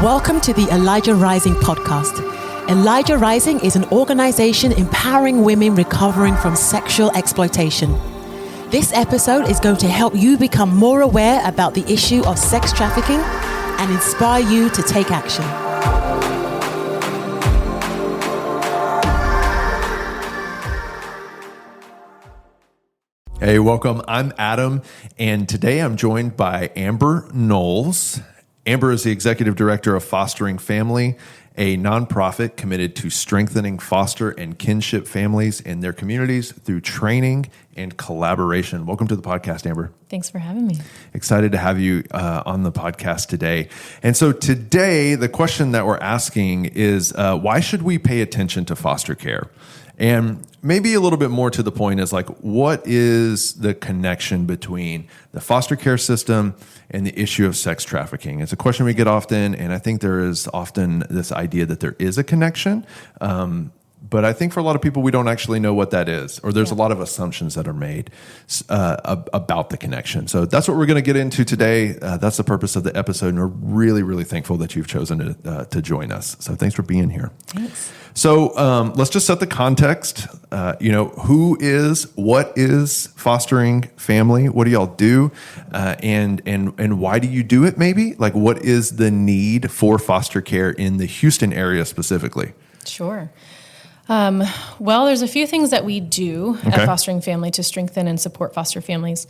Welcome to the Elijah Rising podcast. Elijah Rising is an organization empowering women recovering from sexual exploitation. This episode is going to help you become more aware about the issue of sex trafficking and inspire you to take action. Hey, welcome. I'm Adam, and today I'm joined by Amber Knowles. Amber is the Executive Director of Fostering Family, a nonprofit committed to strengthening foster and kinship families in their communities through training and collaboration. Welcome to the podcast, Amber. Thanks for having me. Excited to have you on the podcast today. And so today, the question that we're asking is, why should we pay attention to foster care? And maybe a little bit more to the point is like, what is the connection between the foster care system and the issue of sex trafficking? It's a question we get often, and I think there is often this idea that there is a connection. But I think for a lot of people, we don't actually know what that is, or there's a lot of assumptions that are made about the connection. So that's what we're going to get into today. That's the purpose of the episode, and we're really, really thankful that you've chosen to join us. So thanks for being here. Thanks. So let's just set the context. What is Fostering Family? What do y'all do? And why do you do it maybe? Like, what is the need for foster care in the Houston area specifically? Sure. Well, there's a few things that we do at Fostering Family to strengthen and support foster families.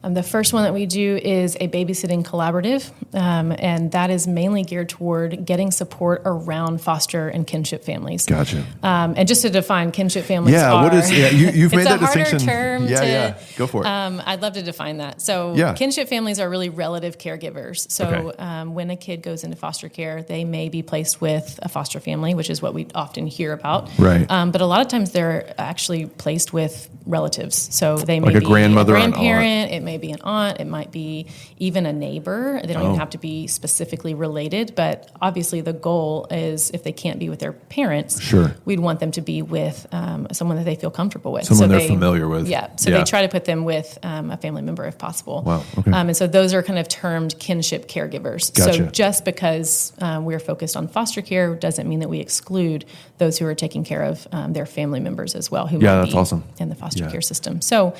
The first one that we do is a babysitting collaborative, and that is mainly geared toward getting support around foster and kinship families. Gotcha. And just to define kinship families, you've made that distinction. It's a harder term. Go for it. I'd love to define that. So kinship families are really relative caregivers. So when a kid goes into foster care, they may be placed with a foster family, which is what we often hear about. Right. But a lot of times they're actually placed with relatives. So they may like be a grandmother, a grandparent. An aunt. It may be an aunt. It might be even a neighbor. They don't even have to be specifically related. But obviously the goal is if they can't be with their parents, we'd want them to be with someone that they feel comfortable with. Someone they're familiar with. So they try to put them with a family member if possible. Wow. Okay. And so those are kind of termed kinship caregivers. Gotcha. So just because we're focused on foster care doesn't mean that we exclude those who are taking care of their family members as well, who might be in the foster care system. So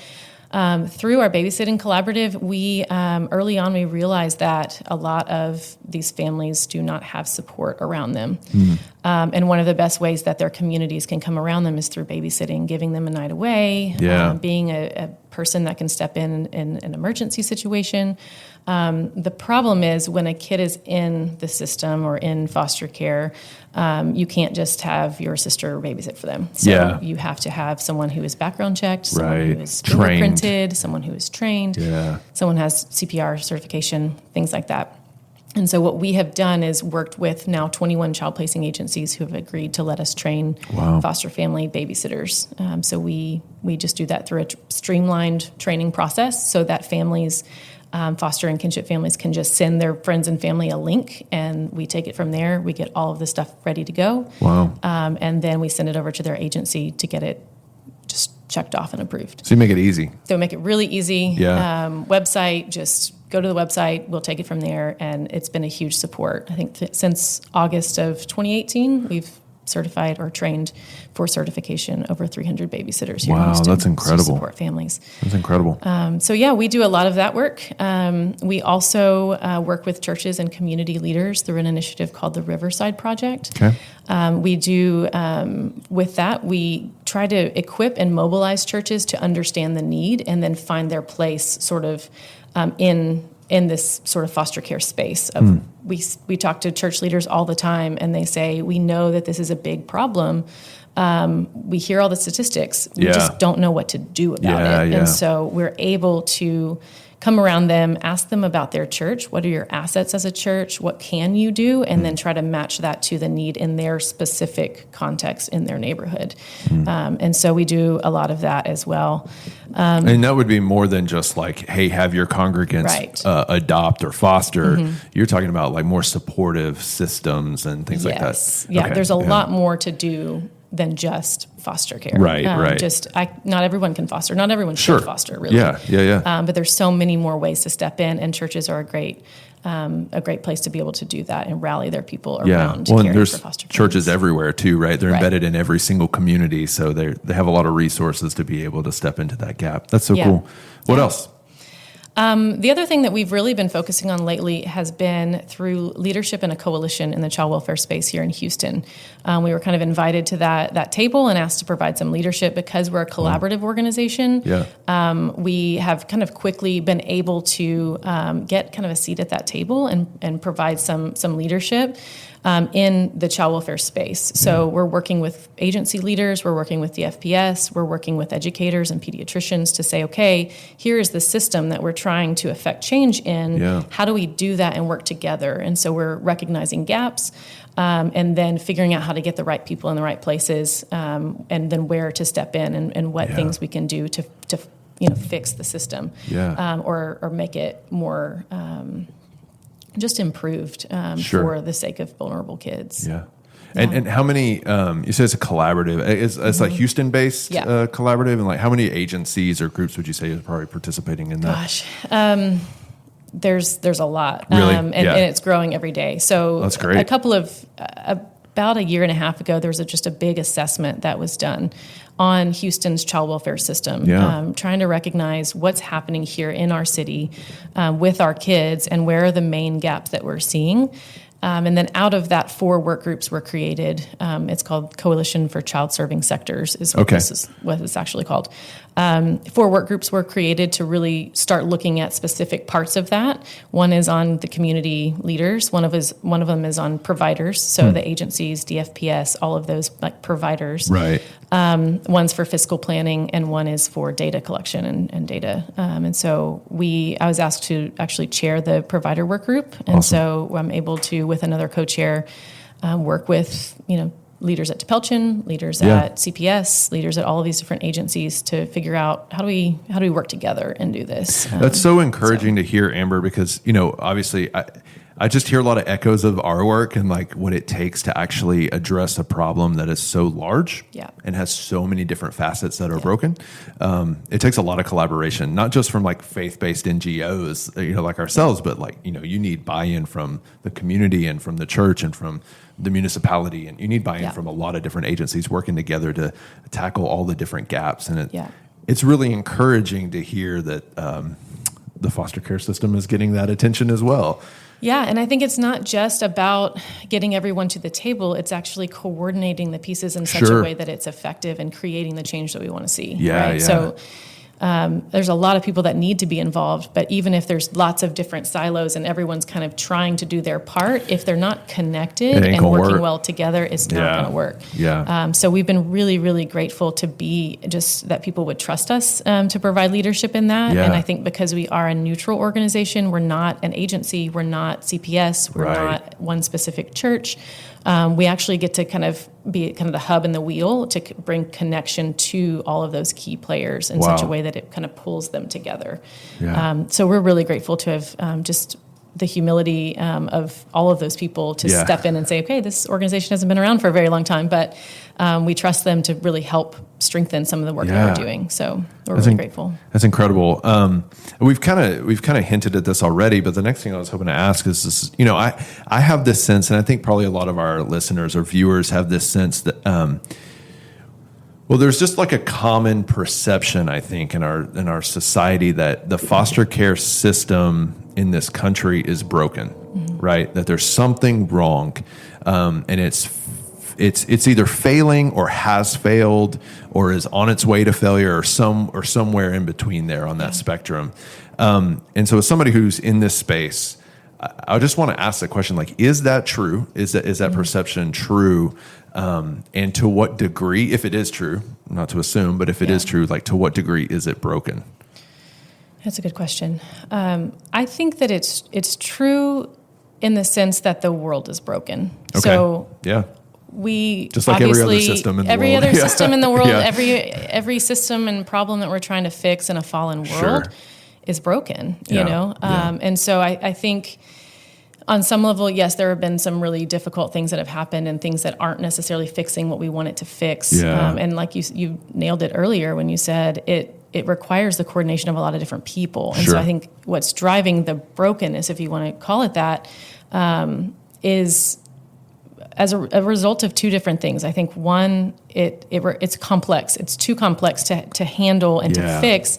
through our babysitting collaborative, we early on we realized that a lot of these families do not have support around them. And one of the best ways that their communities can come around them is through babysitting, giving them a night away, being a person that can step in an emergency situation. The problem is when a kid is in the system or in foster care, you can't just have your sister babysit for them. So you have to have someone who is background checked, someone who is fingerprinted, someone who is trained, someone has CPR certification, things like that. And so what we have done is worked with now 21 child placing agencies who have agreed to let us train foster family babysitters. So we just do that through a streamlined training process so that families, foster and kinship families, can just send their friends and family a link, and we take it from there. We get all of the stuff ready to go. And then we send it over to their agency to get it just checked off and approved. So you make it easy. So make it really easy. Website, just go to the website. We'll take it from there, and it's been a huge support. I think since August of 2018, we've certified or trained for certification over 300 babysitters here in Houston. That's incredible. To support families. That's incredible. We do a lot of that work. We also work with churches and community leaders through an initiative called the Riverside Project. We do, with that, we try to equip and mobilize churches to understand the need and then find their place sort of in this sort of foster care space. We talk to church leaders all the time, and they say, we know that this is a big problem. We hear all the statistics. We just don't know what to do about it. And so we're able to come around them, ask them about their church. What are your assets as a church? What can you do? And then try to match that to the need in their specific context in their neighborhood. And so we do a lot of that as well. And that would be more than just like, hey, have your congregants adopt or foster. You're talking about like more supportive systems and things like that. There's a lot more to do than just foster care. Right. Not everyone can foster. Not everyone should foster, really. Yeah. But there's so many more ways to step in, and churches are a great a great place to be able to do that and rally their people around well, and caring there's for foster kids. Churches everywhere too, right? They're embedded in every single community, so they have a lot of resources to be able to step into that gap. That's so cool. What else? The other thing that we've really been focusing on lately has been through leadership in a coalition in the child welfare space here in Houston. We were kind of invited to that table and asked to provide some leadership because we're a collaborative organization. We have kind of quickly been able to get kind of a seat at that table and provide some leadership in the child welfare space. So we're working with agency leaders, we're working with the FPS, we're working with educators and pediatricians to say, okay, here is the system that we're trying to affect change in. How do we do that and work together? And so we're recognizing gaps and then figuring out how to get the right people in the right places and then where to step in and what things we can do to fix the system or make it more just improved for the sake of vulnerable kids. And how many, you say it's a collaborative, it's like Houston-based collaborative, and like how many agencies or groups would you say is probably participating in that? Gosh, there's a lot. Really? And it's growing every day. So that's great. About a year and a half ago, there was just a big assessment that was done on Houston's child welfare system, trying to recognize what's happening here in our city with our kids and where are the main gaps that we're seeing. And then out of that, 4 work groups were created. It's called Coalition for Child Serving Sectors is what what it's actually called. 4 work groups were created to really start looking at specific parts of that. One is on the community leaders. One of them is on providers. So the agencies, DFPS, all of those like providers. Right. One's for fiscal planning and one is for data collection and data. And so I was asked to actually chair the provider work group. And so I'm able to, with another co-chair, work with, leaders at DePelchin, leaders at CPS, leaders at all of these different agencies to figure out how do we work together and do this. That's so encouraging to hear, Amber, because, obviously I just hear a lot of echoes of our work and like what it takes to actually address a problem that is so large and has so many different facets that are broken. It takes a lot of collaboration, not just from like faith-based NGOs, like ourselves, but like, you need buy-in from the community and from the church and from the municipality, and you need buy-in from a lot of different agencies working together to tackle all the different gaps. And it's really encouraging to hear that the foster care system is getting that attention as well. Yeah, and I think it's not just about getting everyone to the table. It's actually coordinating the pieces in such a way that it's effective and creating the change that we want to see. So there's a lot of people that need to be involved, but even if there's lots of different silos and everyone's kind of trying to do their part, if they're not connected and working well together, it's not going to work. So we've been really, really grateful to be just that people would trust us to provide leadership in that. And I think because we are a neutral organization, we're not an agency, we're not CPS, we're not one specific church. We actually get to kind of be kind of the hub and the wheel to bring connection to all of those key players in such a way that it kind of pulls them together. So we're really grateful to have just the humility of all of those people to step in and say, okay, this organization hasn't been around for a very long time, but we trust them to really help strengthen some of the work that we're doing. So we're really grateful. That's incredible. We've kind of hinted at this already, but the next thing I was hoping to ask is this, I have this sense, and I think probably a lot of our listeners or viewers have this sense that, there's just like a common perception, I think, in our society that the foster care system in this country is broken, right? That there's something wrong, and it's either failing or has failed or is on its way to failure or somewhere in between there on that spectrum. And so as somebody who's in this space, I just want to ask the question, like, is that true? Is that perception true? And to what degree, if it is true, not to assume, but if it is true, like to what degree is it broken? That's a good question. I think that it's true in the sense that the world is broken. Okay. So we just like every other system in the world. Every other system in the world, every system and problem that we're trying to fix in a fallen world is broken, you know? And so I think on some level, yes, there have been some really difficult things that have happened and things that aren't necessarily fixing what we want it to fix. And like you nailed it earlier when you said it requires the coordination of a lot of different people. And Sure. so I think what's driving the brokenness, if you want to call it that, is as a result of two different things. I think one, it's complex. It's too complex to handle and to fix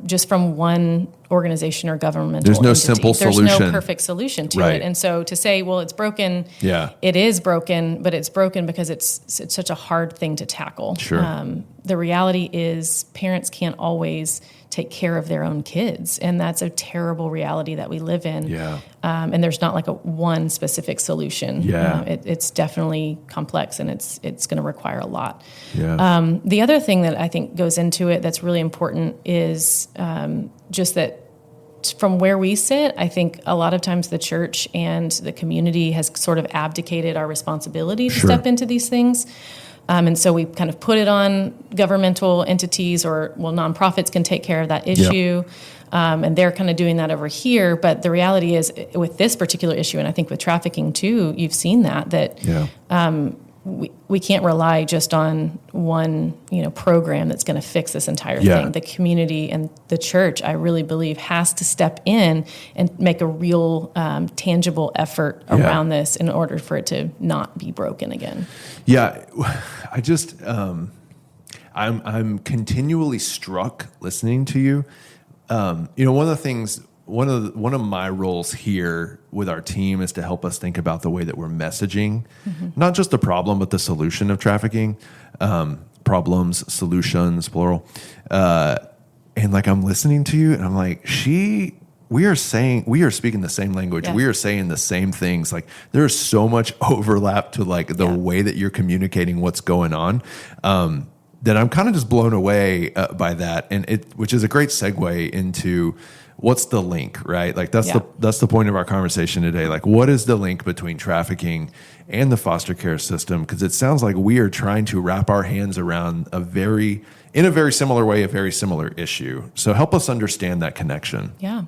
just from one organization or governmental There's no entity. simple solution. There's no perfect solution to it. And so to say, well, it's broken, it is broken, but it's broken because it's such a hard thing to tackle. Sure. The reality is parents can't always take care of their own kids, and that's a terrible reality that we live in. And there's not like a one specific solution. It's definitely complex, and it's going to require a lot. The other thing that I think goes into it that's really important is just that from where we sit, I think a lot of times the church and the community has sort of abdicated our responsibility to step into these things. And so we kind of put it on governmental entities nonprofits can take care of that issue. And they're kind of doing that over here. But the reality is with this particular issue, and I think with trafficking too, you've seen that we can't rely just on one, program that's going to fix this entire thing. The community and the church, I really believe, has to step in and make a real tangible effort around this in order for it to not be broken again. I just I'm continually struck listening to you. One of the things. One of my roles here with our team is to help us think about the way that we're messaging, not just the problem, but the solution of trafficking, problems, solutions, plural. And like, I'm listening to you and I'm like, we are speaking the same language. We are saying the same things. Like, there's so much overlap to like the way that you're communicating what's going on. That I'm kind of just blown away by that. And which is a great segue into what's the link, right? Like that's the point of our conversation today. Like, what is the link between trafficking and the foster care system? Because it sounds like we are trying to wrap our hands around in a very similar way, a very similar issue. So help us understand that connection. Yeah.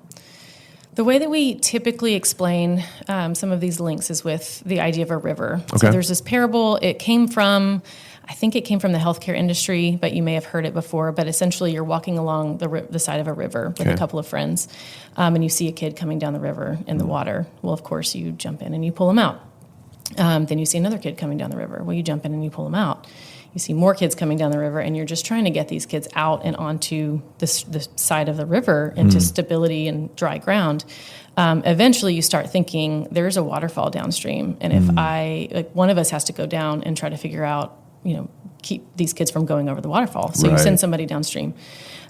The way that we typically explain some of these links is with the idea of a river. Okay. So there's this parable. I think it came from the healthcare industry, but you may have heard it before. But essentially, you're walking along the side of a river with a couple of friends, and you see a kid coming down the river in the water. Well, of course, you jump in and you pull him out. Then you see another kid coming down the river. Well, you jump in and you pull him out. You see more kids coming down the river, and you're just trying to get these kids out and onto the side of the river into stability and dry ground. Eventually, you start thinking there's a waterfall downstream, and if one of us has to go down and try to figure out, keep these kids from going over the waterfall. So you send somebody downstream.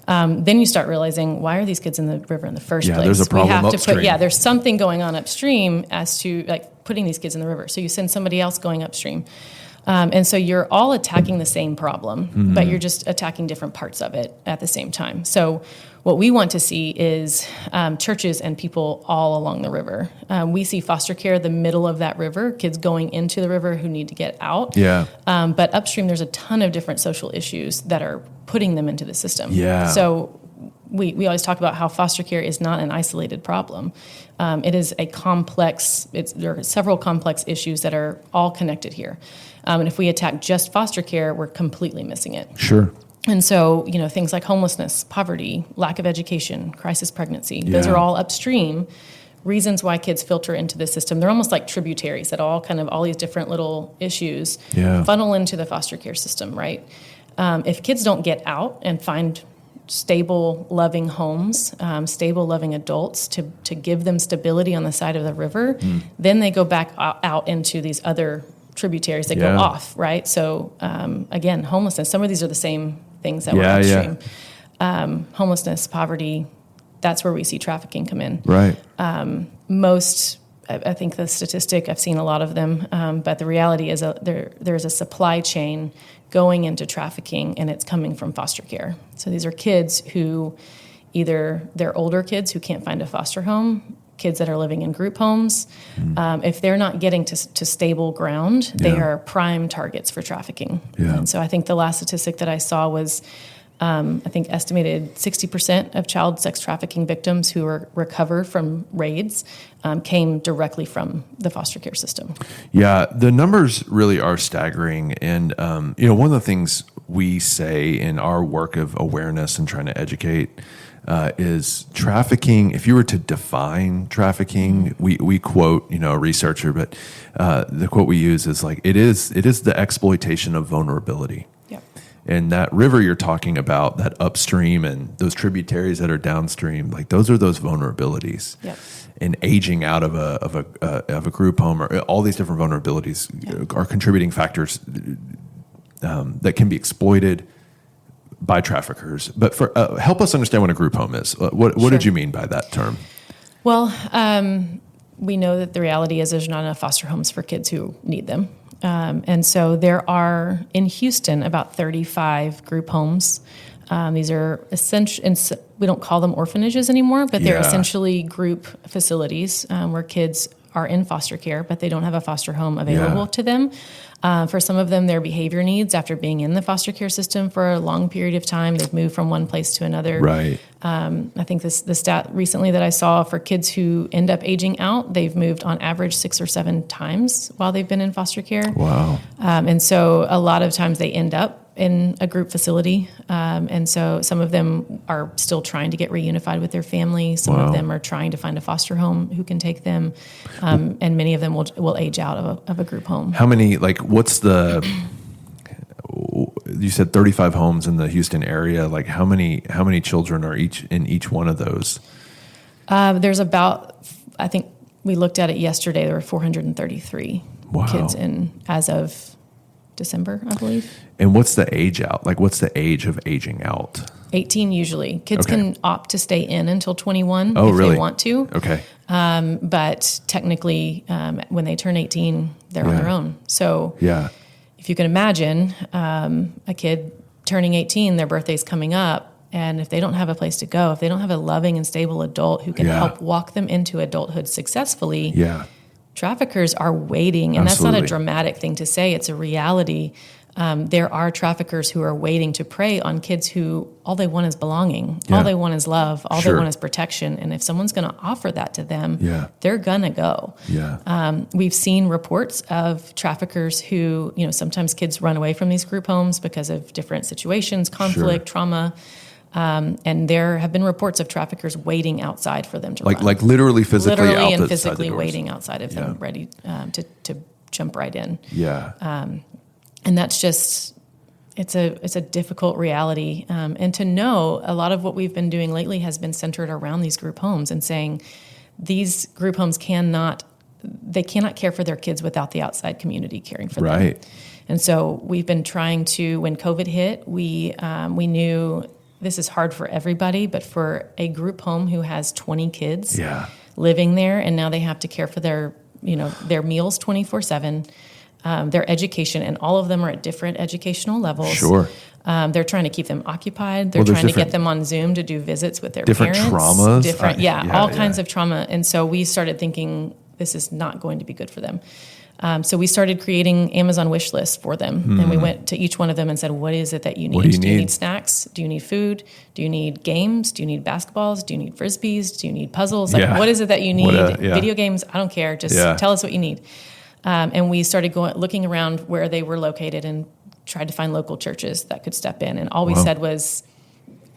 Then you start realizing, why are these kids in the river in the first place? There's a problem upstream. There's something going on upstream as to like putting these kids in the river. So you send somebody else going upstream. And so you're all attacking the same problem, but you're just attacking different parts of it at the same time. So what we want to see is churches and people all along the river. We see foster care, the middle of that river, kids going into the river who need to get out. But upstream, there's a ton of different social issues that are putting them into the system. So we always talk about how foster care is not an isolated problem. It is a complex, there are several complex issues that are all connected here. And if we attack just foster care, we're completely missing it. Sure. And so, things like homelessness, poverty, lack of education, crisis pregnancy, those are all upstream reasons why kids filter into the system. They're almost like tributaries that all these different little issues funnel into the foster care system, right? If kids don't get out and find stable, loving homes, stable, loving adults to give them stability on the side of the river, then they go back out into these other tributaries that go off, right? So, again, homelessness, some of these are the same things that were upstream. Homelessness, poverty, that's where we see trafficking come in. Right. I think the statistic, I've seen a lot of them, but the reality is there's a supply chain going into trafficking, and it's coming from foster care. So these are kids who either they're older kids who can't find a foster home, kids that are living in group homes. If they're not getting to stable ground, they are prime targets for trafficking. And so I think the last statistic that I saw was, estimated 60% of child sex trafficking victims who recover from raids came directly from the foster care system. Yeah, the numbers really are staggering. And, one of the things we say in our work of awareness and trying to educate is trafficking. If you were to define trafficking, we quote, a researcher, but the quote we use is like, it is the exploitation of vulnerability. Yep. And that river you're talking about, that upstream and those tributaries that are downstream, like those are those vulnerabilities. Yep. And aging out of a group home, or all these different vulnerabilities are contributing factors that can be exploited by traffickers. But help us understand what a group home is. What Sure. did you mean by that term? Well, we know that the reality is there's not enough foster homes for kids who need them. And so there are, in Houston, about 35 group homes. These are essentially, we don't call them orphanages anymore, but they're essentially group facilities where kids are in foster care, but they don't have a foster home available to them. For some of them, their behavior needs, after being in the foster care system for a long period of time, they've moved from one place to another. Right. I think the stat recently that I saw for kids who end up aging out, they've moved on average 6 or 7 times while they've been in foster care. Wow. And so a lot of times they end up in a group facility. And so some of them are still trying to get reunified with their family. Some of them are trying to find a foster home who can take them. And many of them will age out of a group home. How many, you said 35 homes in the Houston area. Like how many children are in each one of those? There's about, I think we looked at it yesterday, there were 433 kids in as of December, I believe. And what's the age out? Like, what's the age of aging out? 18 usually. Kids can opt to stay in until 21 if they want to. Okay. But technically, when they turn 18, they're on their own. So if you can imagine a kid turning 18, their birthday's coming up, and if they don't have a place to go, if they don't have a loving and stable adult who can help walk them into adulthood successfully, traffickers are waiting. And that's not a dramatic thing to say. It's a reality. There are traffickers who are waiting to prey on kids who all they want is belonging. All they want is love. All they want is protection. And if someone's going to offer that to them, they're going to go. We've seen reports of traffickers who, sometimes kids run away from these group homes because of different situations, conflict, trauma. And there have been reports of traffickers waiting outside for them to run. Like literally physically and physically waiting outside of them, ready to jump right in. And that's just, it's a difficult reality. And to know a lot of what we've been doing lately has been centered around these group homes and saying these group homes cannot care for their kids without the outside community caring for them. And so we've been trying to, when COVID hit, we knew this is hard for everybody, but for a group home who has 20 kids living there, and now they have to care for their meals 24/7, their education, and all of them are at different educational levels. They're trying to keep them occupied. They're trying to get them on Zoom to do visits with their parents. Different traumas. All kinds of trauma. And so we started thinking this is not going to be good for them. So we started creating Amazon wish lists for them. And we went to each one of them and said, what is it that you need? Do you need snacks? Do you need food? Do you need games? Do you need basketballs? Do you need Frisbees? Do you need puzzles? What is it that you need? Video games? I don't care. Just tell us what you need. And we started looking around where they were located and tried to find local churches that could step in. And all we said was,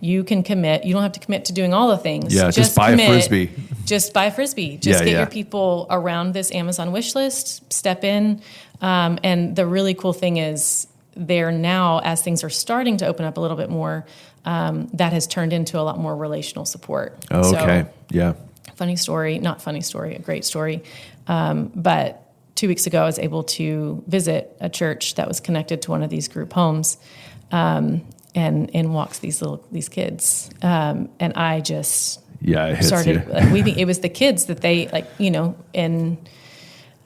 you can commit. You don't have to commit to doing all the things. Just buy a Frisbee. Just buy a Frisbee. Just get your people around this Amazon wish list, step in. And the really cool thing is there now, as things are starting to open up a little bit more, that has turned into a lot more relational support. Funny story, not funny story, a great story. But 2 weeks ago, I was able to visit a church that was connected to one of these group homes. And walks these kids, and I just started. It was the kids that they in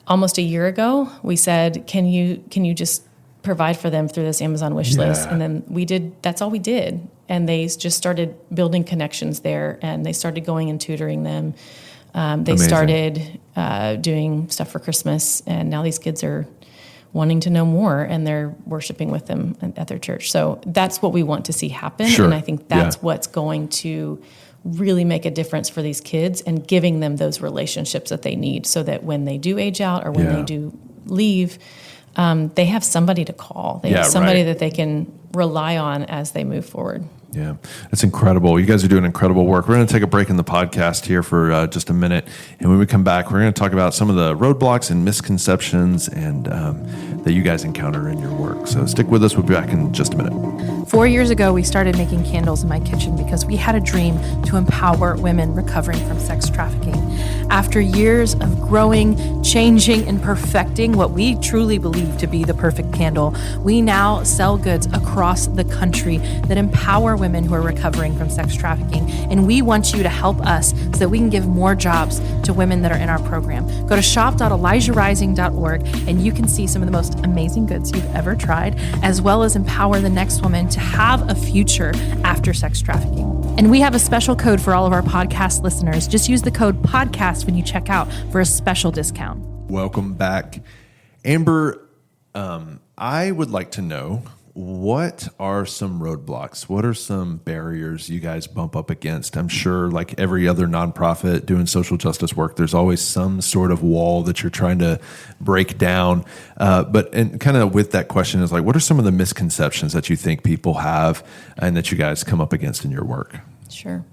almost a year ago. We said, can you just provide for them through this Amazon wish list? And then we did. That's all we did, and they just started building connections there, and they started going and tutoring them. They started doing stuff for Christmas, and now these kids are wanting to know more, and they're worshiping with them at their church. So that's what we want to see happen. And I think that's what's going to really make a difference for these kids and giving them those relationships that they need so that when they do age out or when they do leave, they have somebody to call. They have somebody that they can rely on as they move forward. Yeah, that's incredible. You guys are doing incredible work. We're going to take a break in the podcast here for just a minute. And when we come back, we're going to talk about some of the roadblocks and misconceptions and that you guys encounter in your work. So stick with us. We'll be back in just a minute. 4 years ago, we started making candles in my kitchen because we had a dream to empower women recovering from sex trafficking. After years of growing, changing, and perfecting what we truly believe to be the perfect candle, we now sell goods across the country that empower women who are recovering from sex trafficking. And we want you to help us so that we can give more jobs to women that are in our program. Go to shop.elijahrising.org and you can see some of the most amazing goods you've ever tried, as well as empower the next woman to have a future after sex trafficking. And we have a special code for all of our podcast listeners. Just use the code podcast when you check out for a special discount. Welcome back. Amber, I would like to know, what are some roadblocks? What are some barriers you guys bump up against? I'm sure, like every other nonprofit doing social justice work, there's always some sort of wall that you're trying to break down. But kind of with that question is like, what are some of the misconceptions that you think people have and that you guys come up against in your work? Sure.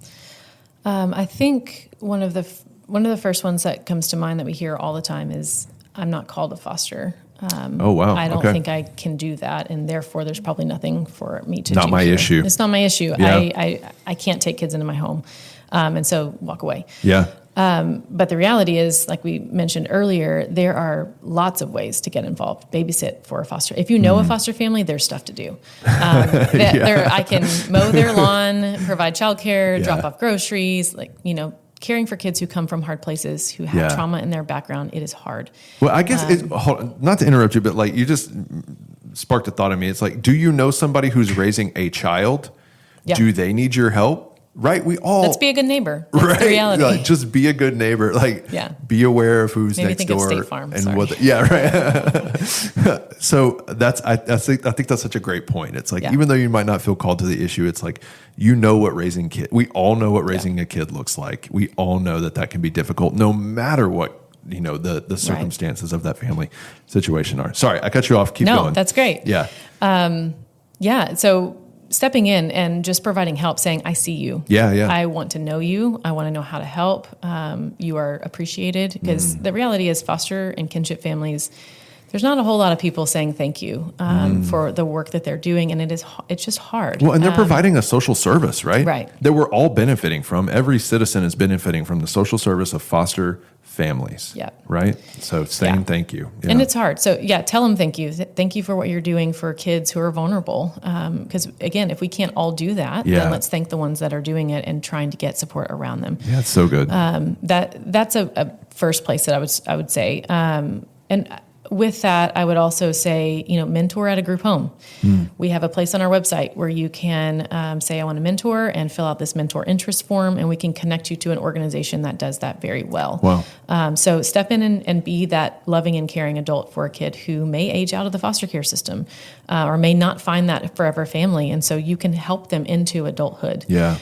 I think one of the first ones that comes to mind that we hear all the time is, I'm not called to foster. Oh, wow. I don't think I can do that, and therefore there's probably nothing for me to do. Not my issue. It's not my issue. Yeah. I can't take kids into my home, and so walk away. Yeah. But the reality is, like we mentioned earlier, there are lots of ways to get involved. Babysit for a foster. If you know a foster family, there's stuff to do. I can mow their lawn, provide childcare, drop off groceries, caring for kids who come from hard places, who have trauma in their background. It is hard. Well, I guess not to interrupt you, but like you just sparked a thought in me. It's like, do you know somebody who's raising a child? Yeah. Do they need your help? Right? Let's be a good neighbor. That's the reality. Like, just be a good neighbor. Like, be aware of who's Maybe next think door. Of State Farm. And Sorry. right. So I think that's such a great point. It's like, even though you might not feel called to the issue, it's like, you know what raising we all know what raising a kid looks like. We all know that can be difficult, no matter what, the circumstances of that family situation are. Sorry, I cut you off. Keep going. No, that's great. Yeah. So stepping in and just providing help, saying, I see you. Yeah. I want to know you. I want to know how to help. You are appreciated, because the reality is foster and kinship families, there's not a whole lot of people saying thank you for the work that they're doing, and it's just hard. Well, and they're providing a social service, right? Right. That we're all benefiting from. Every citizen is benefiting from the social service of foster families. Yeah. Right? So saying thank you. And it's hard. So tell them thank you. Thank you for what you're doing for kids who are vulnerable. Because again, if we can't all do that, then let's thank the ones that are doing it and trying to get support around them. Yeah, it's so good. That's a first place that I would say. And with that, I would also say, mentor at a group home. We have a place on our website where you can say, I want to mentor, and fill out this mentor interest form, and we can connect you to an organization that does that very well. Wow. So step in and be that loving and caring adult for a kid who may age out of the foster care system or may not find that forever family. And so you can help them into adulthood. Yeah.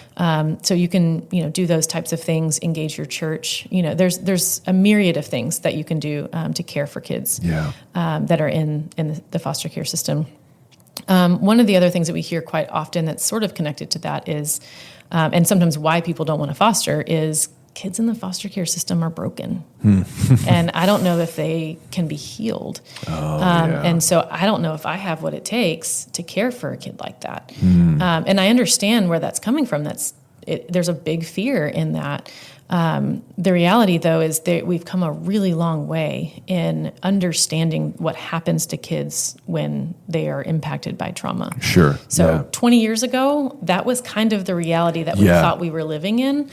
So you can, do those types of things, engage your church. There's a myriad of things that you can do to care for kids. That are in the foster care system. One of the other things that we hear quite often that's sort of connected to that is, and sometimes why people don't want to foster, is kids in the foster care system are broken. And I don't know if they can be healed. And so I don't know if I have what it takes to care for a kid like that. And I understand where that's coming from. There's a big fear in that. The reality, though, is that we've come a really long way in understanding what happens to kids when they are impacted by trauma. Sure. So 20 years ago, that was kind of the reality that we thought we were living in.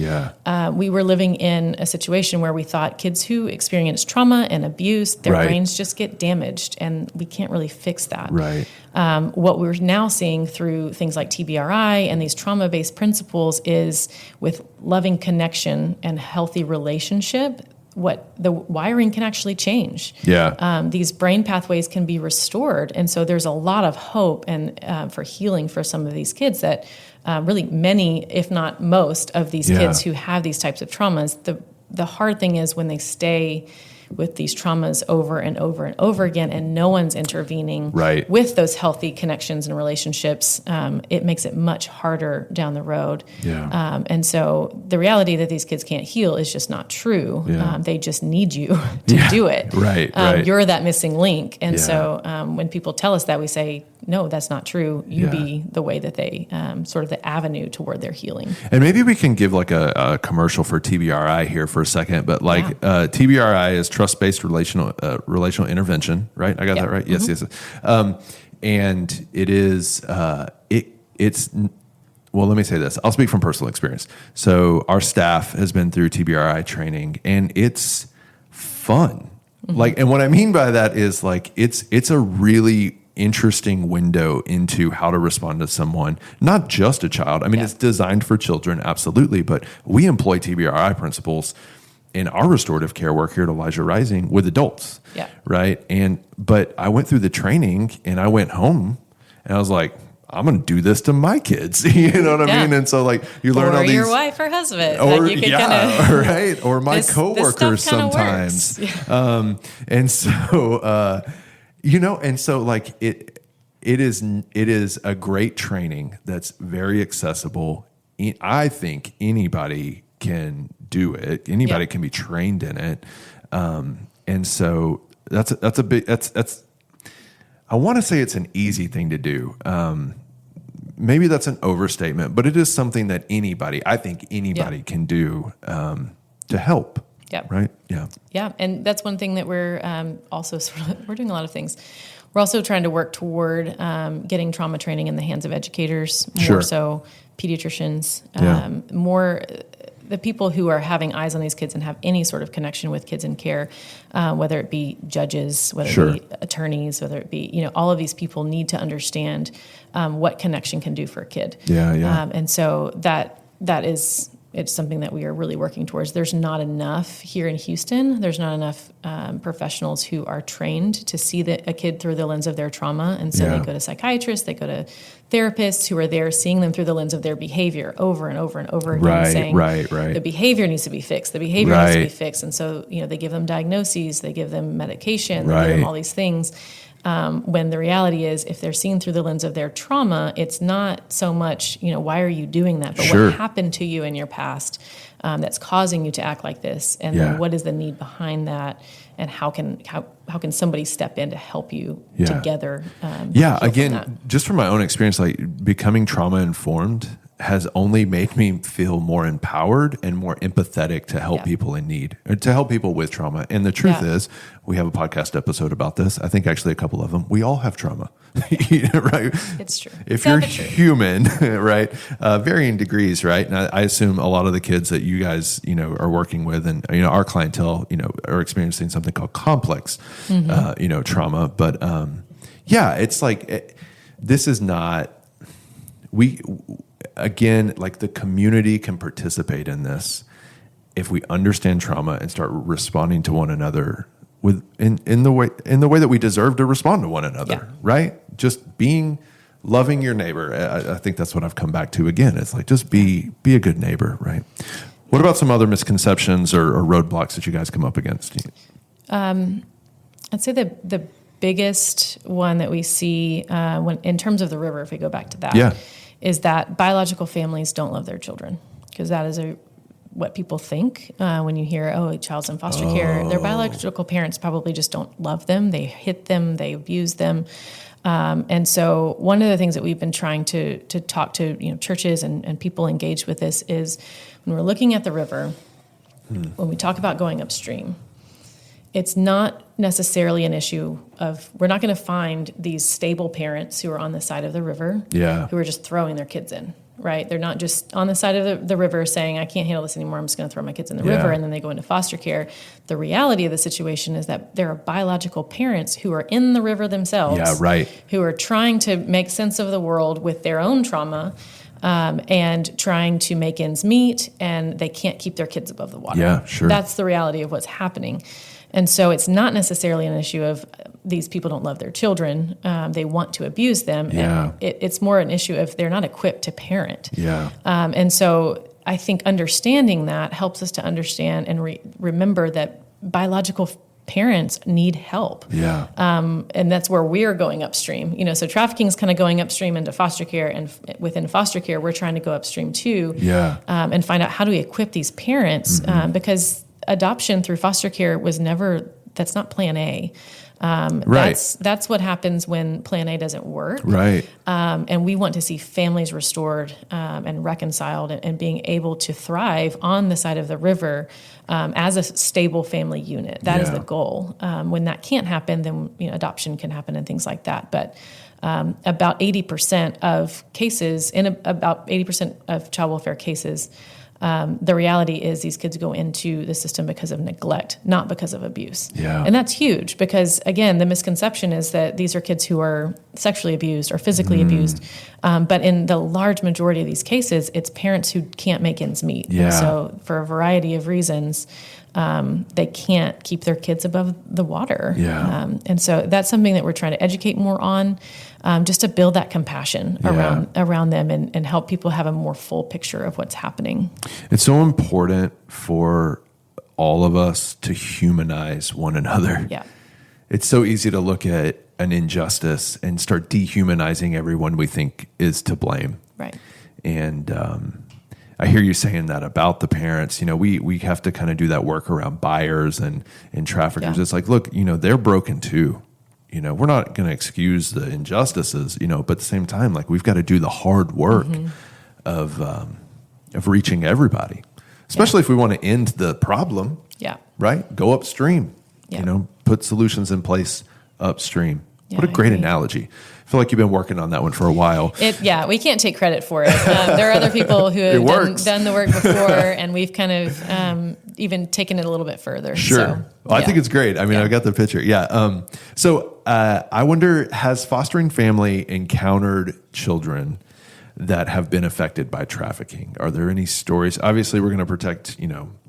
We were living in a situation where we thought kids who experience trauma and abuse, their brains just get damaged, and we can't really fix that. Right. What we're now seeing through things like TBRI and these trauma-based principles is, with loving connection and healthy relationship, what the wiring can actually change. These brain pathways can be restored. And so there's a lot of hope and for healing for some of these kids that really many, if not most, of these kids who have these types of traumas. The hard thing is when they stay with these traumas over and over and over again, and no one's intervening right. with those healthy connections and relationships, it makes it much harder down the road. Yeah. And so the reality that these kids can't heal is just not true. Yeah. They just need you to do it. Right. You're that missing link. And so when people tell us that, we say, no, that's not true. You be the way that they, sort of the avenue toward their healing. And maybe we can give like a commercial for TBRI here for a second, but like TBRI is trust-based relational intervention, right? I got that right? Yes, yes. And it is, it's, well, let me say this. I'll speak from personal experience. So our staff has been through TBRI training, and it's fun. Like, and what I mean by that is like, it's a really interesting window into how to respond to someone, not just a child. I mean, it's designed for children, absolutely, but we employ TBRI principles in our restorative care work here at Elijah Rising with adults, right? But I went through the training and I went home and I was like, I'm going to do this to my kids. You know what I mean? And so like you learn all these. Or your wife or husband. Or, like you can right. Or my coworkers sometimes. And so, and so like it is a great training that's very accessible. I think anybody can do it. Anybody can be trained in it. And so that's a big, I want to say it's an easy thing to do. Maybe that's an overstatement, but it is something that I think anybody can do to help. Yeah. Right. Yeah. Yeah. And that's one thing that we're also we're doing a lot of things. We're also trying to work toward getting trauma training in the hands of educators, more so pediatricians, more the people who are having eyes on these kids and have any sort of connection with kids in care, whether it be judges, whether it be attorneys, whether it be, all of these people need to understand what connection can do for a kid. And so that is, it's something that we are really working towards. There's not enough here in Houston. There's not enough professionals who are trained to see a kid through the lens of their trauma. And so they go to psychiatrists, they go to therapists who are there seeing them through the lens of their behavior over and over and over again, saying the behavior needs to be fixed. The behavior needs to be fixed. And so, they give them diagnoses, they give them medication, they give them all these things. When the reality is, if they're seen through the lens of their trauma, it's not so much, why are you doing that? But what happened to you in your past that's causing you to act like this? And then what is the need behind that? And how can somebody step in to help you together? Again, just from my own experience, like becoming trauma informed has only made me feel more empowered and more empathetic to help people in need, or to help people with trauma. And the truth is, we have a podcast episode about this. I think actually a couple of them. We all have trauma, right? It's true. If you're human, right, varying degrees, right? And I assume a lot of the kids that you guys, are working with, and our clientele, are experiencing something called complex, trauma. But it's like this is not Again, like the community can participate in this if we understand trauma and start responding to one another in the way that we deserve to respond to one another, right? Just loving your neighbor. I think that's what I've come back to again. It's like just be a good neighbor, right? What about some other misconceptions or roadblocks that you guys come up against? I'd say the biggest one that we see when in terms of the river, if we go back to that, is that biological families don't love their children, because that is what people think when you hear, a child's in foster care. Their biological parents probably just don't love them. They hit them. They abuse them. And so one of the things that we've been trying to talk to churches and people engaged with this is when we're looking at the river, when we talk about going upstream, it's not necessarily an issue of, we're not going to find these stable parents who are on the side of the river who are just throwing their kids in, right? They're not just on the side of the river saying, I can't handle this anymore, I'm just going to throw my kids in the river, and then they go into foster care. The reality of the situation is that there are biological parents who are in the river themselves, who are trying to make sense of the world with their own trauma, and trying to make ends meet, and they can't keep their kids above the water. That's the reality of what's happening. And so it's not necessarily an issue of these people don't love their children. They want to abuse them. And it's more an issue of they're not equipped to parent. And so I think understanding that helps us to understand and remember that biological parents need help. Yeah. And that's where we're going upstream. So trafficking is kind of going upstream into foster care, and within foster care, we're trying to go upstream too. Yeah. And find out how do we equip these parents, because adoption through foster care that's not plan A. Right. That's what happens when plan A doesn't work. Right. And we want to see families restored and reconciled and being able to thrive on the side of the river as a stable family unit. That is the goal. When that can't happen, then adoption can happen and things like that. But about 80% of cases, about 80% of child welfare cases, the reality is these kids go into the system because of neglect, not because of abuse. Yeah. And that's huge because, again, the misconception is that these are kids who are sexually abused or physically abused. But in the large majority of these cases, it's parents who can't make ends meet. Yeah. And so for a variety of reasons, they can't keep their kids above the water. Yeah. And so that's something that we're trying to educate more on, just to build that compassion around them and help people have a more full picture of what's happening. It's so important for all of us to humanize one another. Yeah. It's so easy to look at an injustice and start dehumanizing everyone we think is to blame. Right. And I hear you saying that about the parents. We have to kind of do that work around buyers and traffickers. Yeah. It's like, look, they're broken too. We're not going to excuse the injustices, but at the same time, like we've got to do the hard work of reaching everybody, especially if we want to end the problem. Yeah. Right. Go upstream. Yeah. Put solutions in place upstream. Yeah, what a great analogy. I feel like you've been working on that one for a while. We can't take credit for it. There are other people who have done the work before, and we've kind of even taken it a little bit further. Sure. So, I think it's great. I mean, I got the picture. Yeah. So I wonder, has fostering family encountered children that have been affected by trafficking? Are there any stories? Obviously, we're going to protect,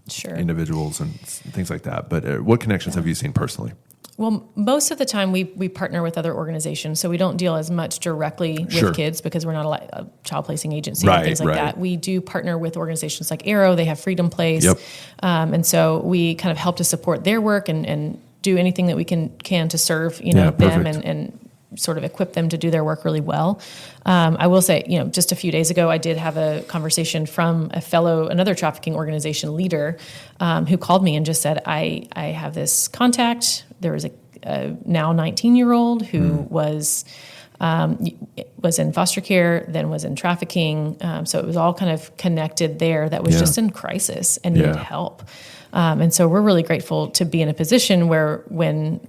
Sure. individuals and things like that. But what connections have you seen personally? Well, most of the time we partner with other organizations, so we don't deal as much directly with kids because we're not a child placing agency or things like that. We do partner with organizations like Arrow. They have Freedom Place. Yep. And so we kind of help to support their work and do anything that we can to serve them and sort of equip them to do their work really well. I will say, just a few days ago, I did have a conversation from another trafficking organization leader who called me and just said, I have this contact. There was a now 19-year-old who was in foster care, then was in trafficking. So it was all kind of connected there that was just in crisis and needed help. And so we're really grateful to be in a position where when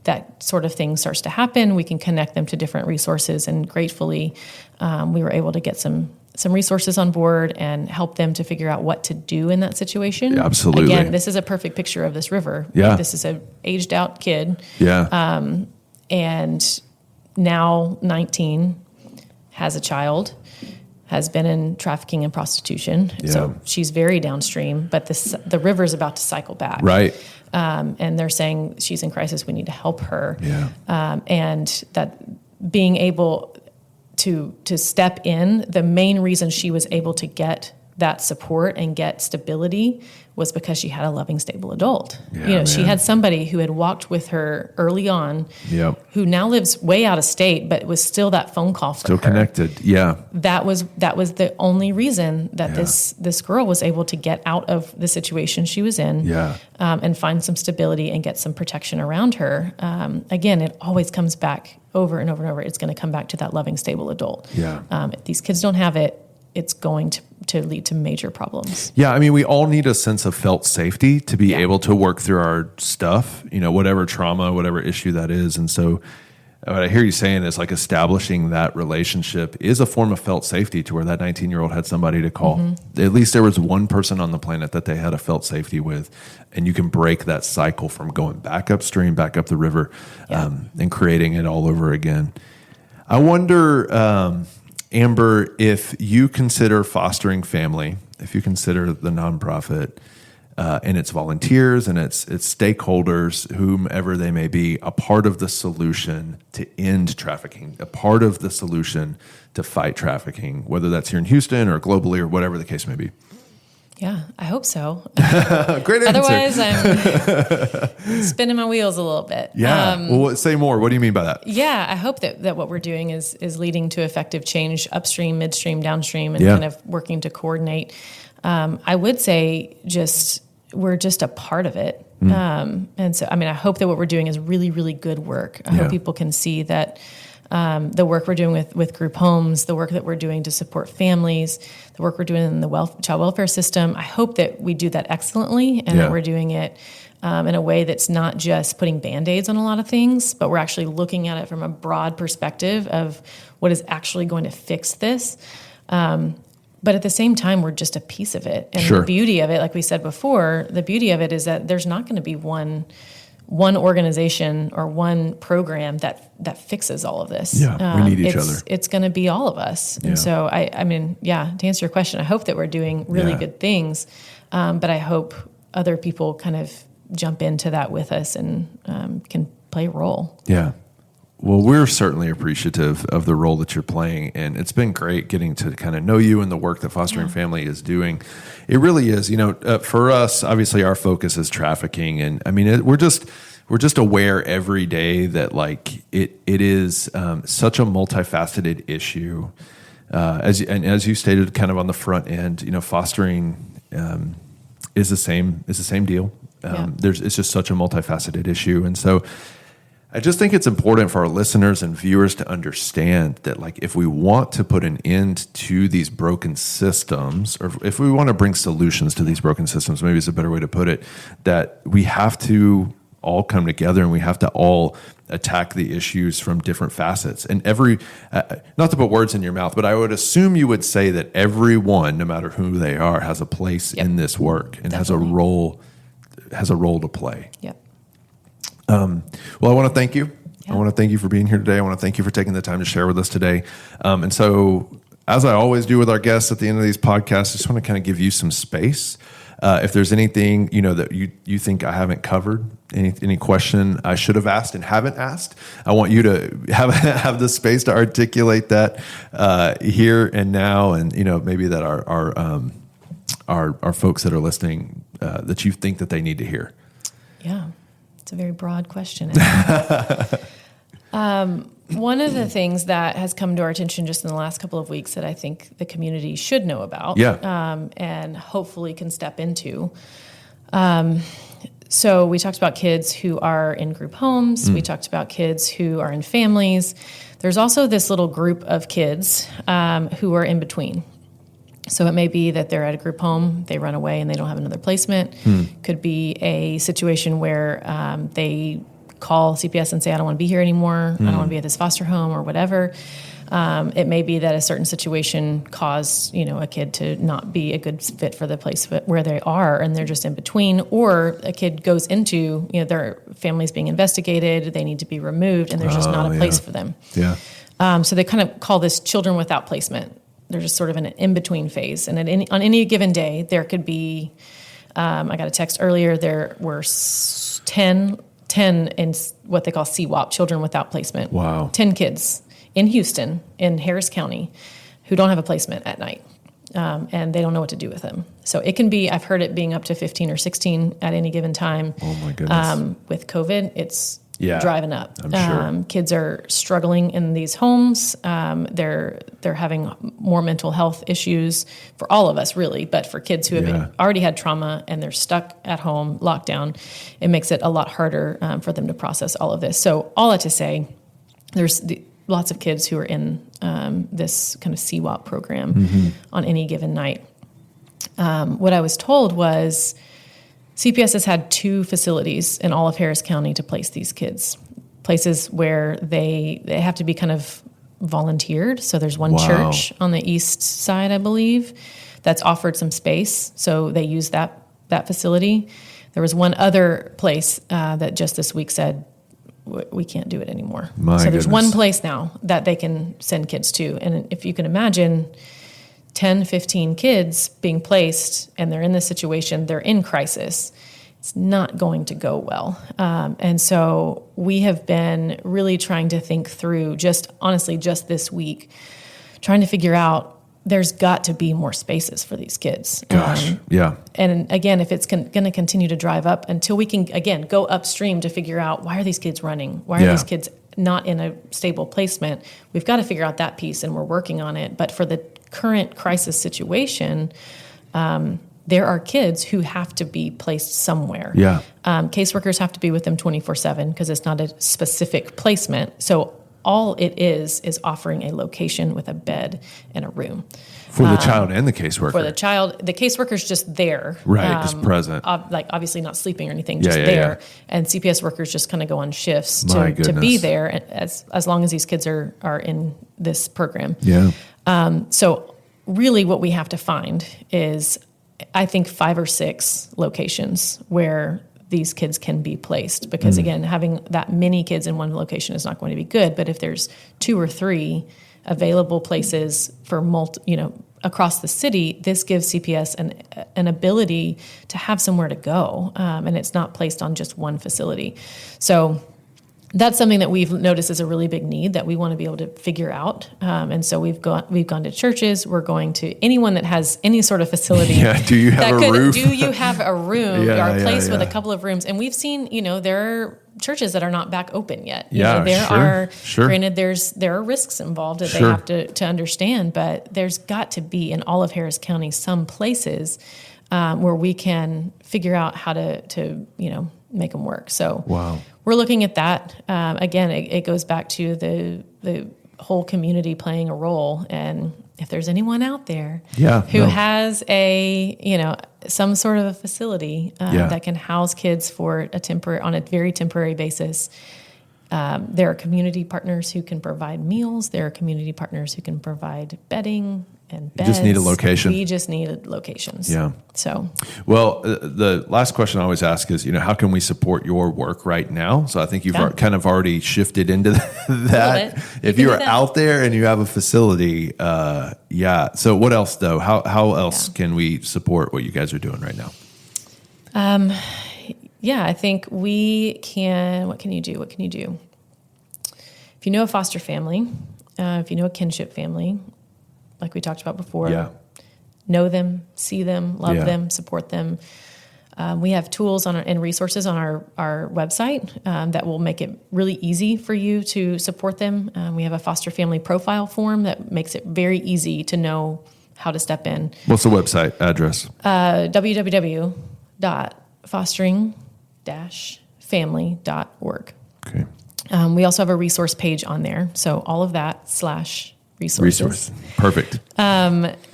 that sort of thing starts to happen, we can connect them to different resources. And gratefully, we were able to get some resources on board and help them to figure out what to do in that situation. Yeah, absolutely. Again, this is a perfect picture of this river. Yeah. This is a aged out kid. Yeah. And now 19, has a child, has been in trafficking and prostitution. Yeah. So she's very downstream, but the river is about to cycle back. Right. And they're saying she's in crisis. We need to help her. Yeah. And that being able to step in, the main reason she was able to get that support and get stability was because she had a loving, stable adult. Yeah, she had somebody who had walked with her early on, who now lives way out of state, but was still that phone call for her. Still connected. Yeah. That was the only reason that this girl was able to get out of the situation she was in, and find some stability and get some protection around her. Again, it always comes back over and over and over. It's going to come back to that loving, stable adult. Yeah. If these kids don't have it, it's going to lead to major problems. Yeah, I mean, we all need a sense of felt safety to be able to work through our stuff, whatever trauma, whatever issue that is. And so what I hear you saying is like establishing that relationship is a form of felt safety to where that 19-year-old had somebody to call. Mm-hmm. At least there was one person on the planet that they had a felt safety with. And you can break that cycle from going back upstream, back up the river, and creating it all over again. I wonder... Amber, if you consider fostering family, if you consider the nonprofit and its volunteers and its stakeholders, whomever they may be, a part of the solution to end trafficking, a part of the solution to fight trafficking, whether that's here in Houston or globally or whatever the case may be. Yeah, I hope so. Great answer. Otherwise, I'm spinning my wheels a little bit. Yeah. Well, say more. What do you mean by that? Yeah, I hope that what we're doing is leading to effective change upstream, midstream, downstream, and kind of working to coordinate. I would say we're just a part of it. And so, I hope that what we're doing is really, really good work. I hope people can see that the work we're doing with group homes, the work that we're doing to support families, the work we're doing in the child welfare system, I hope that we do that excellently and that we're doing it in a way that's not just putting Band-Aids on a lot of things, but we're actually looking at it from a broad perspective of what is actually going to fix this. But at the same time, we're just a piece of it. And the beauty of it, like we said before, the beauty of it is that there's not going to be one organization or one program that fixes all of this. Yeah, we need each other. It's going to be all of us. And so, to answer your question, I hope that we're doing really good things, but I hope other people kind of jump into that with us and can play a role. Yeah. Well, we're certainly appreciative of the role that you're playing, and it's been great getting to kind of know you and the work that Fostering Family is doing. It really is, for us, obviously our focus is trafficking, and we're just aware every day that like it is such a multifaceted issue. As you stated, kind of on the front end, fostering is the same deal. It's just such a multifaceted issue, and so I just think it's important for our listeners and viewers to understand that, like, if we want to put an end to these broken systems, or if we want to bring solutions to these broken systems, maybe it's a better way to put it, that we have to all come together and we have to all attack the issues from different facets. And not to put words in your mouth, but I would assume you would say that everyone, no matter who they are, has a place in this work and has a role to play. Yep. Well, I want to thank you. I want to thank you for being here today. I want to thank you for taking the time to share with us today. And so, as I always do with our guests at the end of these podcasts, I just want to kind of give you some space. If there's anything that you think I haven't covered, any question I should have asked and haven't asked, I want you to have the space to articulate that here and now, and maybe that our folks that are listening that you think that they need to hear. Yeah. It's a very broad question. One of the things that has come to our attention just in the last couple of weeks that I think the community should know about and hopefully can step into. So we talked about kids who are in group homes. We talked about kids who are in families. There's also this little group of kids who are in between. So it may be that they're at a group home, they run away and they don't have another placement. Could be a situation where they call CPS and say, I don't want to be here anymore. I don't want to be at this foster home or whatever. It may be that a certain situation caused, a kid to not be a good fit for the place where they are and they're just in between. Or a kid goes into, their family's being investigated, they need to be removed and there's just not a place for them. Yeah. So they kind of call this children without placement. They're just sort of in an in-between phase. And on any given day, there could be, I got a text earlier, there were 10 in what they call CWAP, children without placement. Wow. 10 kids in Houston, in Harris County, who don't have a placement at night. And they don't know what to do with them. So it can be, I've heard it being up to 15 or 16 at any given time. Oh my goodness. With COVID, it's driving up. I'm sure. Kids are struggling in these homes. They're having more mental health issues for all of us, really. But for kids who have already had trauma and they're stuck at home, locked down, it makes it a lot harder for them to process all of this. So all that to say, there's lots of kids who are in this kind of CWAP program on any given night. What I was told was CPS has had 2 facilities in all of Harris County to place these kids, places where they have to be kind of volunteered. So there's one church on the east side, I believe, that's offered some space. So they use that facility. There was one other place that just this week said, we can't do it anymore. So there's one place now that they can send kids to. And if you can imagine 10, 15 kids being placed and they're in this situation, they're in crisis, it's not going to go well. And so we have been really trying to think through, just honestly, just this week, trying to figure out there's got to be more spaces for these kids. Gosh, yeah. And again, if it's going to continue to drive up until we can, again, go upstream to figure out, why are these kids running? Why are these kids not in a stable placement? We've got to figure out that piece, and we're working on it. But for the current crisis situation, there are kids who have to be placed somewhere. Yeah. Caseworkers have to be with them 24/7 because it's not a specific placement. So all it is offering a location with a bed and a room. For the child and the caseworker. For the child, the caseworker's just there. Right, just present. Obviously not sleeping or anything, just there. Yeah. And CPS workers just kind of go on shifts to be there as long as these kids are in this program. Yeah. So really what we have to find is, I think, 5 or 6 locations where these kids can be placed, because again, having that many kids in one location is not going to be good. But if there's 2 or 3 available places for across the city, this gives CPS an ability to have somewhere to go, and it's not placed on just one facility. So that's something that we've noticed is a really big need that we want to be able to figure out. And so we've gone to churches. We're going to anyone that has any sort of facility. Yeah. Do you have a roof? Do you have a room or a place with a couple of rooms? And we've seen, there are churches that are not back open yet. Granted, there are risks involved that they have to understand, but there's got to be in all of Harris County some places where we can figure out how to make them work. So we're looking at that. Again, it goes back to the whole community playing a role. And if there's anyone out there who has some sort of a facility that can house kids on a very temporary basis, there are community partners who can provide meals. There are community partners who can provide bedding and beds. You just need a location. We just need locations. Yeah. So, well, the last question I always ask is, how can we support your work right now? So I think you've kind of already shifted into that. If you are out there and you have a facility, So what else though? How else can we support what you guys are doing right now? I think we can. What can you do? If you know a foster family, if you know a kinship family, like we talked about before, know them, see them, love them, support them. We have tools and resources on our website that will make it really easy for you to support them. We have a foster family profile form that makes it very easy to know how to step in. What's the website address? www.fostering-family.org. Okay. We also have a resource page on there. So all of that /resources. Perfect.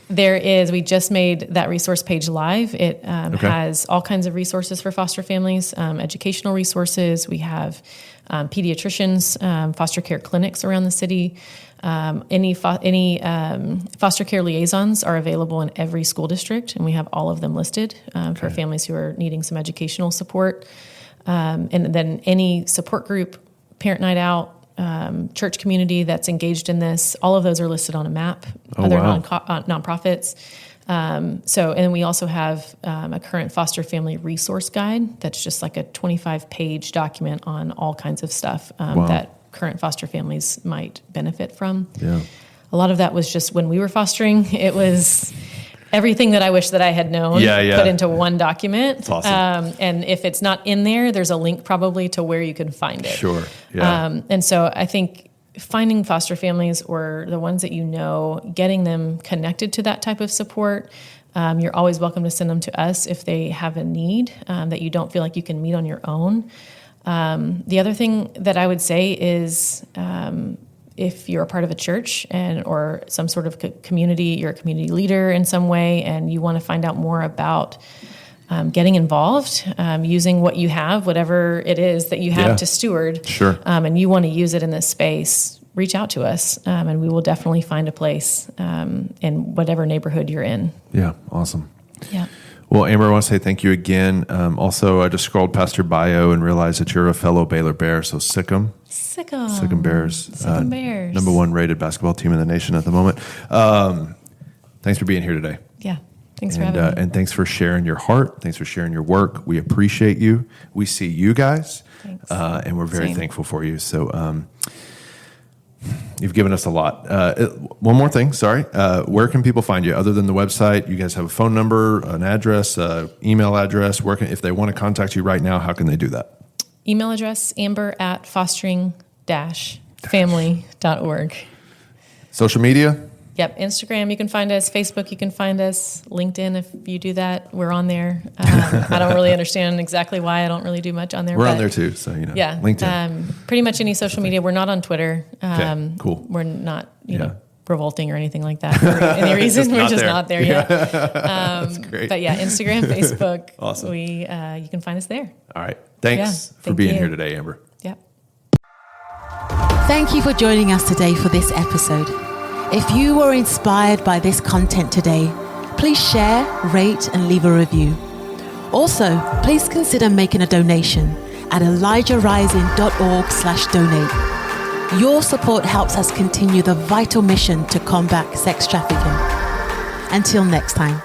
We just made that resource page live. It has all kinds of resources for foster families, educational resources. We have pediatricians, foster care clinics around the city. Any foster care liaisons are available in every school district, and we have all of them listed for families who are needing some educational support. And then any support group, parent night out, church community that's engaged in this, all of those are listed on a map. Nonprofits. And we also have a current foster family resource guide that's just like a 25-page document on all kinds of stuff that current foster families might benefit from. Yeah. A lot of that was just when we were fostering. It was everything that I wish that I had known put into one document. That's awesome. And if it's not in there, there's a link probably to where you can find it. Sure. Yeah. And so I think finding foster families or the ones that getting them connected to that type of support, you're always welcome to send them to us if they have a need that you don't feel like you can meet on your own. The other thing that I would say is if you're a part of a church or some sort of community, you're a community leader in some way, and you want to find out more about getting involved, using what you have, whatever it is that you have to steward, and you want to use it in this space, reach out to us, and we will definitely find a place in whatever neighborhood you're in. Yeah, awesome. Yeah. Well, Amber, I want to say thank you again. Also, I just scrolled past your bio and realized that you're a fellow Baylor Bear, so sick 'em. Sick 'em Bears. Bears. Number 1 rated basketball team in the nation at the moment. Thanks for being here today. Yeah. Thanks for having me. And thanks for sharing your heart. Thanks for sharing your work. We appreciate you. We see you guys. Thanks. And we're very thankful for you. So, You've given us a lot. One more thing, sorry. Where can people find you other than the website? You guys have a phone number, an address, email address. If they want to contact you right now, how can they do that? Email address, amber@fostering-family.org. Social media? Yep, Instagram, you can find us. Facebook, you can find us. LinkedIn, if you do that, we're on there. I don't really understand exactly why I don't really do much on there. We're on there too, so yeah, LinkedIn. Pretty much any social media. We're not on Twitter. Okay, cool. We're not, you know, revolting or anything like that for any reason. We're just not there yet. That's great. But yeah, Instagram, Facebook. Awesome. You can find us there. All right. Thanks for being here today, Amber. Yep. Thank you for joining us today for this episode. If you were inspired by this content today, please share, rate, and leave a review. Also, please consider making a donation at elijahrising.org/donate. Your support helps us continue the vital mission to combat sex trafficking. Until next time.